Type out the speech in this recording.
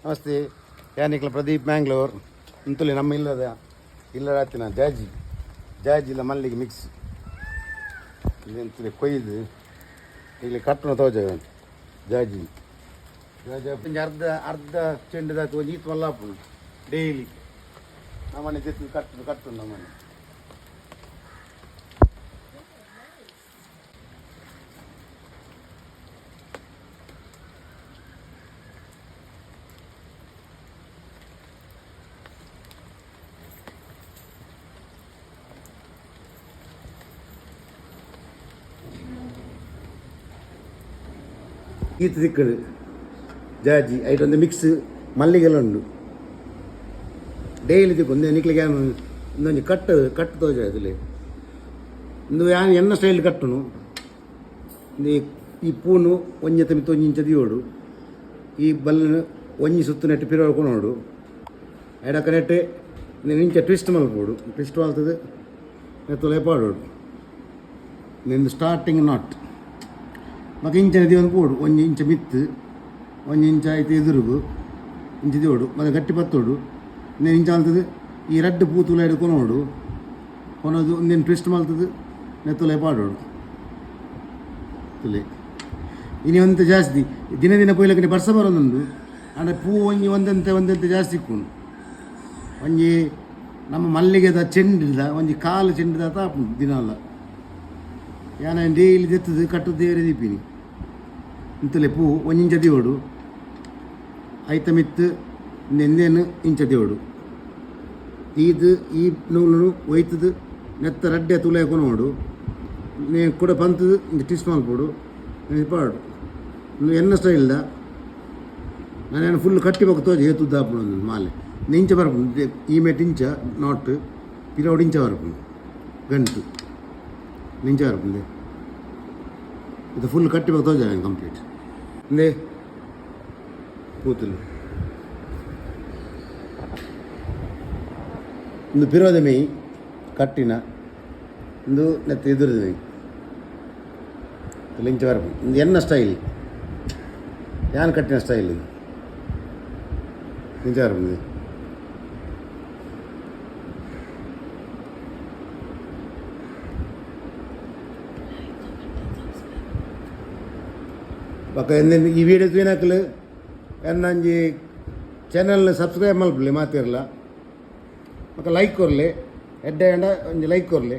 ನಮಸ್ತೆ. ಯಾನಿಕ್ಲ ಪ್ರದೀಪ್ ಮ್ಯಾಂಗ್ಳೂರ್ ಇಂತುಲಿ ನಮ್ಮ ಇಲ್ಲದಾತಿನ ಜಾಜಿಲ ಮಲ್ಲಿಗೆ ಮಿಕ್ಸ್ ಇಂತುಲಿ ಕೊಯ್ದು ಇಲ್ಲಿ ಕಟ್ಟಣ ತೋಜ ಜಾಜಿ ಅರ್ಧ ಚೆಂಡುದಾತು ಒಂದು ಈತ್ ಮಲ್ಲಾಪುಡು ಡೈಲಿ ನಮ್ಮನೆ ಜೊತೆ ಕಟ್ಟು ನಮ್ಮನೆ ಈತ ದಿಕ್ಕಡು ಜಾಜಿ ಐಟೊಂದು ಮಿಕ್ಸ್ ಮಲ್ಲಿಗೆಲ್ಲ ಉಂಡು ಡೈಲಿ ದಿಕ್ಕು ಒಂದು ನಿಕ್ಲಿಗೆ ಒಂದೊಂದು ಕಟ್ಟು ತೋಜ ಅದಲ್ಲಿ ಒಂದು ಯಾನು ಎನ್ನ ಸ್ಟೈಲ್ ಕಟ್ಟುನು ಈ ಪೂನು ಒಂಜೆ ತಮಿತ್ತು ಒಂಜಿ ಇಂಚ ದಿಯೋಡು ಈ ಬಲ್ಲನು ಒಂಜಿ ಸುತ್ತು ನೆಟ್ಟು ಪಿರೋಡ್ಕೊಂಡು ಐಡಕ್ಕ ನೆಟ್ಟೆ ಇಂಚ ಟ್ವಿಸ್ಟ್ ಮಲ್ಪೋಡು ಟ್ವಿಸ್ಟ್ ಮಲ್ತದೆ ನೆತ್ತು ಲೆಪಾಡೋಡು ನಿಂದು ಸ್ಟಾರ್ಟಿಂಗ್ ನಾಟ್ ಮಗ ಇಂಚನ ದಿವನ್ ಪೋಡು ಒಂಜಿ ಇಂಚ ಮಿತ್ತು ಒಂಜಿ ಇಂಚ ಆಯ್ತು ಎದುರುಗು ಇಂಚ ದಿಯೋಡು ಮತ್ತೆ ಗಟ್ಟಿ ಪತ್ತೋಡು ಇನ್ನೇನು ಇಂಚ ಮಲ್ತದೆ ಈ ರಡ್ಡು ಪೂತುಲ ಹಿಡು ಕೊನೋಡು ಕೊನೋದು ಇನ್ನೇನು ಟ್ವಿಸ್ಟ್ ಮಲ್ತದೆ ನೆತ್ತುಲೆ ಪಾಡೋಡು ತುಲೆ ಇನ್ನು ಒಂತ ಜಾಸ್ತಿ ದಿನ ಪೋಯ್ಲಕ್ಕೆ ಬರ್ಸ ಬರೋದೊಂದು ಅಂದರೆ ಪೂ ಒಂಜಿ ಒಂದಂತೆ ಜಾಸ್ತಿ ಇಕ್ಕೊಂಡು ಒಂಜಿ ನಮ್ಮ ಮಲ್ಲಿಗೆದ ಚೆಂಡಿದ ಒಂಜಿ ಕಾಲು ಚೆಂಡಿದ ತಾಪು ದಿನ ಅಲ್ಲ ಯಾನ ಡೈಲಿ ದೆತ್ತದು ಕಟ್ಟು ದೇವರೇ ದೀಪಿನಿ ಇಂತಲೇ ಪೂ ಒಂಜಿ ಇಂಚ ದಿಯೋಡು ಐತ ಮಿತ್ತು ನೆಂದೇನು ಇಂಚ ದಿಯೋಡು ಈ ನೂಲು ಒಯ್ತದು ನೆತ್ತ ರಡ್ಡೆ ತುಲೆ ಕೊನೋಡು ನೀ ಕೂಡ ಪಂತದು ಇಂಚ ಟಿಸ್ಟ್ ಮಲ್ಪೋಡು ಪಾಡು ನೀವು ಎನ್ನ ಸ್ಟೈಲ್ದ ನಾನೇನು ಫುಲ್ ಕಟ್ಟಿ ಬಗ್ಗೆ ತೋಜಿ ಏತುದ್ದು ಹಾಪುಡು ಮಾಲೆ ಇಂಚ ಬರ್ಪುಂಡು ಈ ಮೇಟ್ ಇಂಚ ನಾಟ್ ಪಿರೋಡು ಇಂಚ ಬರ್ಪುಂಡು ಗಂಟು ನಿಂಚ ಬರ್ಪುಂದೆ ಇದು ಫುಲ್ ಕಟ್ಟಿ ಬಗ್ಗೆ ತೋಜ ಕಂಪ್ಲೀಟ್ ಇಂದೇ ಕೂತಲು ಒಂದು ಪಿರೋದ ಮೈ ಕಟ್ಟಿನ ಒಂದು ನೆತ್ತ ಎದುರದ ಮೈ ಲಿಂಚ ಬರ್ಪು ಒಂದು ಎನ್ನ ಸ್ಟೈಲ್ ಯಾನ್ ಕಟ್ಟಿನ ಸ್ಟೈಲ್ ಇದು ಲಿಂಚ ಬರ್ಪುಂದೆ ಪಕ್ಕ ಈ ವಿಡಿಯೋ ಏನಕ್ಕಲು ಎನ್ನಂಜಿ ಚಾನಲ್ನ ಸಬ್ಸ್ಕ್ರೈಬ್ ಮಲ್ಪಲಿ ಮಾತಿರಲ್ಲ ಪಕ್ಕ ಲೈಕ್ ಕೊರಲಿ ಎಡ್ಡೆ ಒಂಜಿ ಲೈಕ್ ಕೊರಲಿ